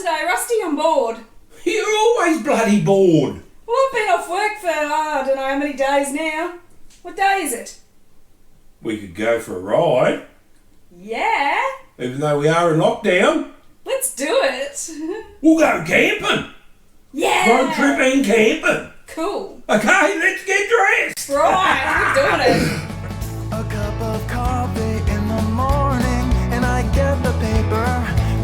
today, Rusty, on board. You're always bloody bored. Well, I've been off work for, I don't know how many days now. What day is it? We could go for a ride, Yeah, even though we are in lockdown. let's do it. We'll go camping. Yeah. Road trip and camping. Cool. Okay, let's get dressed. Right, we're doing it. A cup of coffee in the morning, and I get the paper.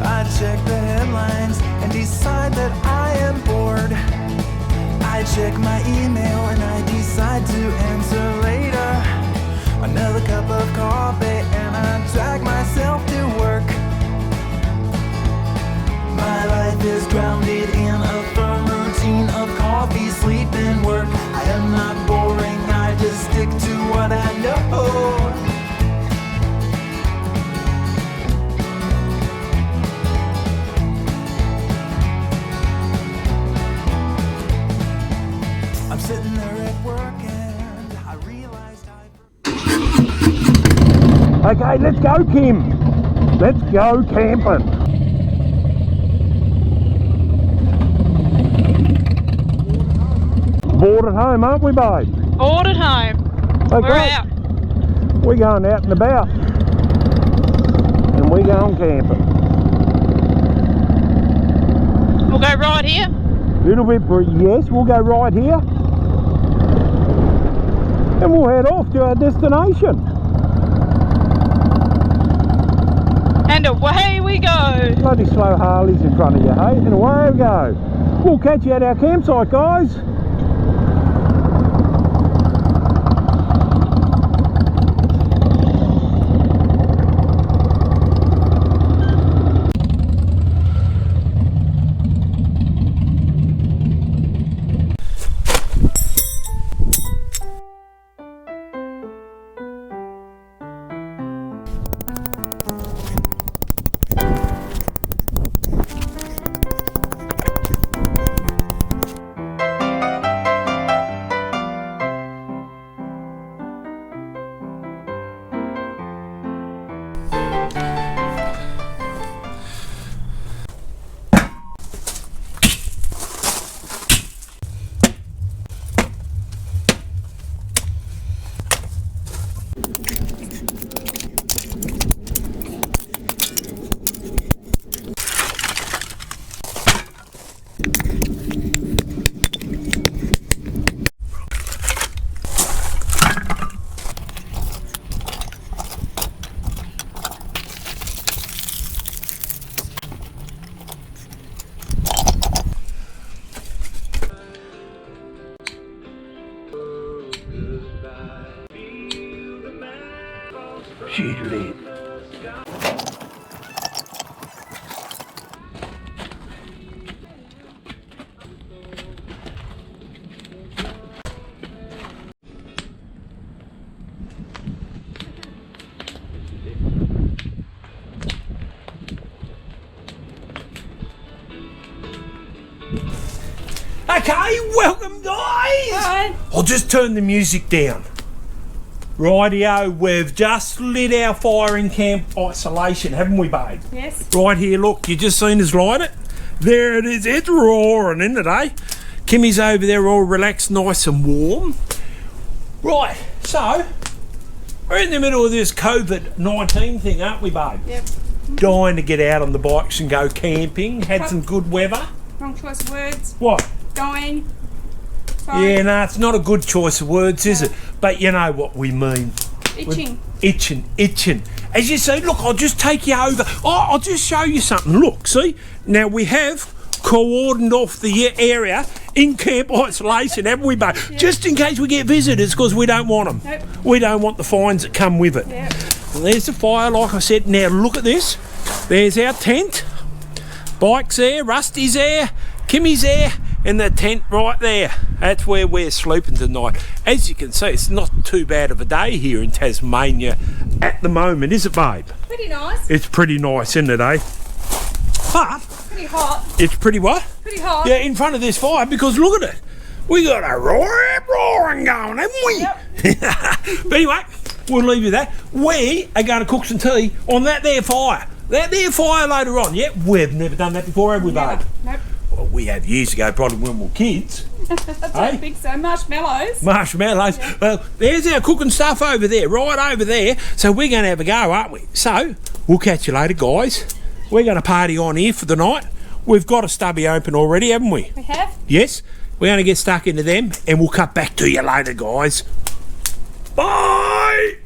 I check the headlines and decide that I am bored. I check my email and I decide to answer later. Another cup of coffee and I drag myself to work. My life is grounded in a firm routine of coffee, sleep, and work. I am not boring, I just stick to what I know. I'm sitting there at work and I realized Okay, let's go, Kim. Let's go camping. Bored at home, aren't we, babe? Bored at home. Okay. We're out. We're going out and about. And we're going camping. We'll go right here. Little bit, yes, we'll go right here. And we'll head off to our destination. And away we go. Bloody slow Harleys in front of you, hey? And away we go. We'll catch you at our campsite, guys. She's lit. Okay, welcome guys! Hi. I'll just turn the music down. Rightio, we've just lit our fire in camp isolation, haven't we, babe? Yes. Right here, look, you just seen us light it. There it is, it's roaring, isn't it, eh? Kimmy's over there all relaxed, nice and warm. Right, so, we're in the middle of this COVID-19 thing, aren't we, babe? Yep. Dying to get out on the bikes and go camping, had some good weather. Wrong choice of words. What? Going. Sorry. Yeah, no, it's not a good choice of words, is it? But you know what we mean. Itching. Itching. As you see, look, I'll just take you over. Oh, I'll just show you something. Look, see? Now we have cordoned off the area in camp isolation, haven't we, babe? Yeah. Just in case we get visitors, because we don't want them. Nope. We don't want the fines that come with it. Yep. Well, there's the fire, like I said. Now look at this. There's our tent. Bike's there, Rusty's there, Kimmy's there, and the tent right there. That's where we're sleeping tonight. As you can see, it's not too bad of a day here in Tasmania at the moment, is it, babe? Pretty nice. It's pretty nice, isn't it, eh? But Pretty hot. it's pretty what? Pretty hot. Yeah, in front of this fire, because look at it. We got a roaring going, haven't we? Yep. But anyway, we'll leave you that. We are going to cook some tea on that there fire. that there fire later on. Yep, we've never done that before, have we, babe? Nope. Well, we have years ago, probably when we were kids. I don't think so. Marshmallows. Marshmallows. Yeah. Well, there's our cooking stuff over there, right over there. So we're going to have a go, aren't we? So, we'll catch you later, guys. We're going to party on here for the night. We've got a stubby open already, haven't we? We have. Yes. We're going to get stuck into them, and we'll cut back to you later, guys. Bye!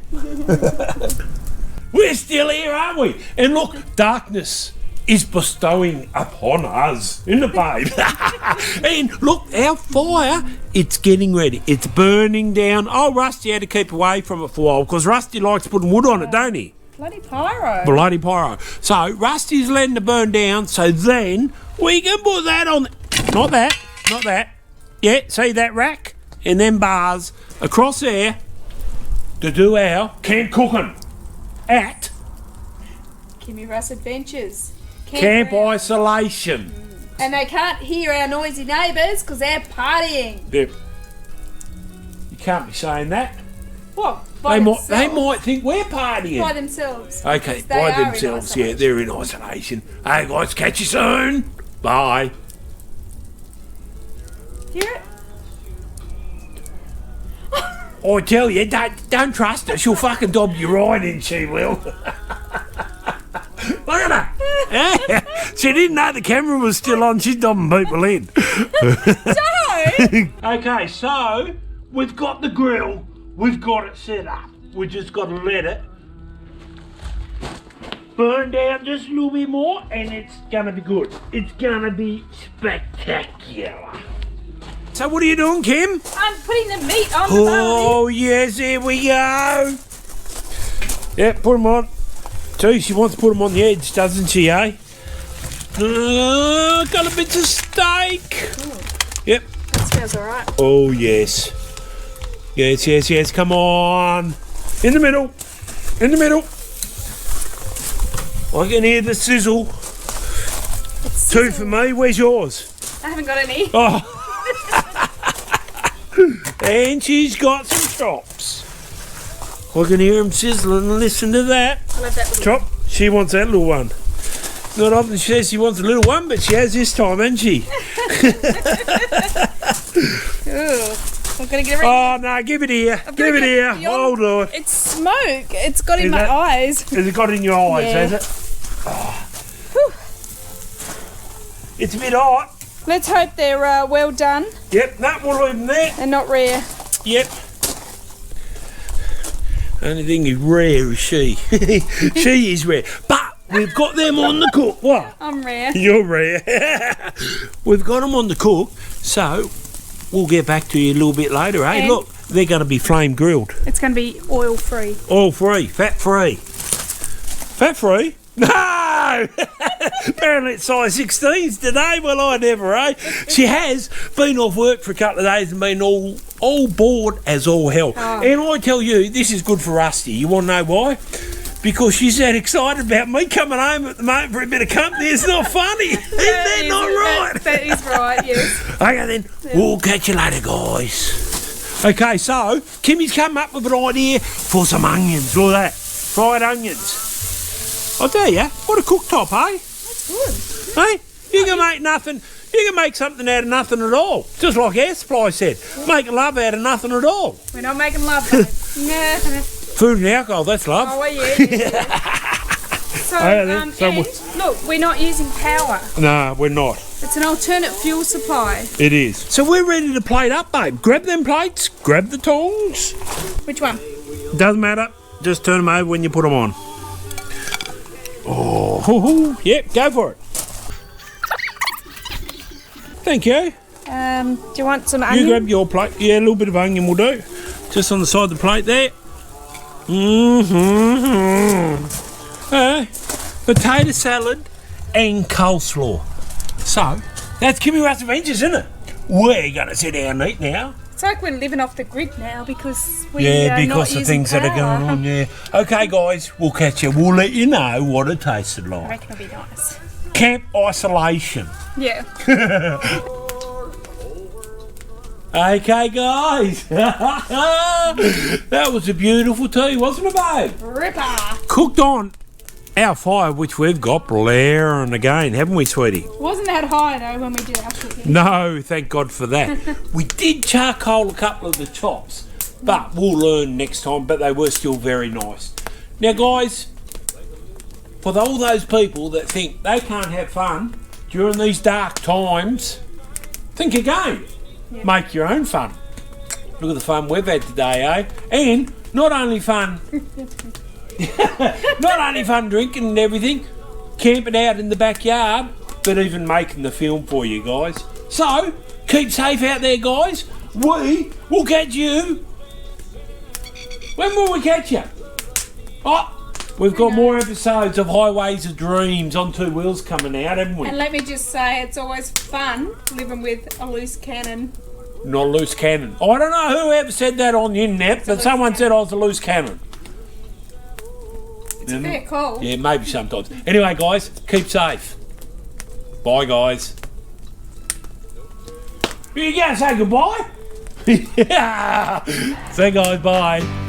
We're still here, aren't we? And look, darkness is bestowing upon us, isn't it, babe? And look, our fire, it's getting ready. It's burning down. Oh, Rusty had to keep away from it for a while because Rusty likes putting wood on it, don't he? Bloody pyro. Bloody pyro. So Rusty's letting it burn down, so then we can put that on. Not that. Yeah, see that rack? And then bars across there to do our camp cooking at Kimmy Russ Adventures. Camp Isolation. And they can't hear our noisy neighbours because they're partying. Yep. You can't be saying that. What? They might think we're partying. By themselves. Okay, They by are in themselves, yeah, isolation. they're in isolation. Hey guys, catch you soon. Bye. Hear it? I tell you, don't trust her. She'll fucking dob you right in, she will. Look at her. She didn't know the camera was still on. She's dobbing people in. Okay, so we've got the grill. We've got it set up. We just got to let it burn down just a little bit more, and it's going to be good. It's going to be spectacular. So what are you doing, Kim? I'm putting the meat on the Oh, yes, here we go. Yeah, put them on. Too, she wants to put them on the edge, doesn't she, eh? Got a bit of steak. Yep. That smells alright. Oh, yes. Yes, come on. In the middle. I can hear the sizzle. Two for me. Where's yours? I haven't got any. Oh. And she's got some chops. I can hear them sizzling. Listen to that. I'll have that little Chop. She wants that little one. Not often she says she wants a little one, but she has this time, hasn't she? Ooh. I'm going to get it ready. Oh, no, give it here. Give it here. Hold on. It's smoke. It's got in Is my that- eyes. Has it got in your eyes, Yeah. has it? Oh. It's a bit hot. Let's hope they're well done Yep, that will leave them there. and not rare. Yep. Only thing is rare is she. She is rare. But we've got them on the cook. What? I'm rare. You're rare. We've got them on the cook, so we'll get back to you a little bit later, eh? And- Look, they're going to be flame grilled. It's going to be oil free. Oil free, fat free. Fat free? No! Apparently it's size 16s today. Well, I never, eh? She has been off work for a couple of days and been all bored as all hell. Oh. And I tell you, this is good for Rusty. You want to know why? Because she's that excited about me coming home at the moment for a bit of company. It's not funny. Is that not right? That is right, yes. Okay then, we'll catch you later, guys. Okay, so Kimmy's come up with an idea for some onions. Look at that, fried onions. I'll tell you, what a cooktop, eh? That's good. Hey, you can make nothing. You can make something out of nothing at all. Just like Air Supply said, make love out of nothing at all. We're not making love, though. Nah. Food and alcohol, that's love. Oh, well, yeah. So, Yeah, then, so and look, we're not using power. No, we're not. It's an alternate fuel supply. It is. So we're ready to plate up, babe. Grab them plates, grab the tongs. Which one? Doesn't matter. Just turn them over when you put them on. Oh, yep, go for it. Thank you. Do you want some You onion? grab your plate. Yeah, a little bit of onion will do. Just on the side of the plate there. Potato salad and coleslaw. So, that's Kimmy Russ Adventures, isn't it? We're going to sit down and eat now. It's like we're living off the grid now because we Yeah, are because not of using things that are power. going on, yeah. Okay, guys, we'll catch you. We'll let you know what it tasted I like. reckon it'll be nice. Camp Isolation. Yeah. Okay, guys. That was a beautiful tea, wasn't it, babe? Ripper. Cooked on our fire, which we've got, blaring again, haven't we, sweetie? Wasn't that high though when we did our cooking? No, thank God for that. We did charcoal a couple of the chops, but we'll learn next time, but they were still very nice. Now, guys, for all those people that think they can't have fun during these dark times, think again. Yeah. Make your own fun. Look at the fun we've had today, eh? And not only fun, not only fun drinking and everything, camping out in the backyard, but even making the film for you guys. So, keep safe out there, guys. We will catch you. When will we catch you? Oh, we've got more episodes of Highways of Dreams on Two Wheels coming out, haven't we? And let me just say, it's always fun living with a loose cannon. Not a loose cannon. I don't know who ever said that on the internet, but someone said I was a loose cannon. It's a fair call. Yeah, maybe sometimes. Anyway, guys, keep safe. Bye, guys. You going to say goodbye? Yeah. Say, guys, bye.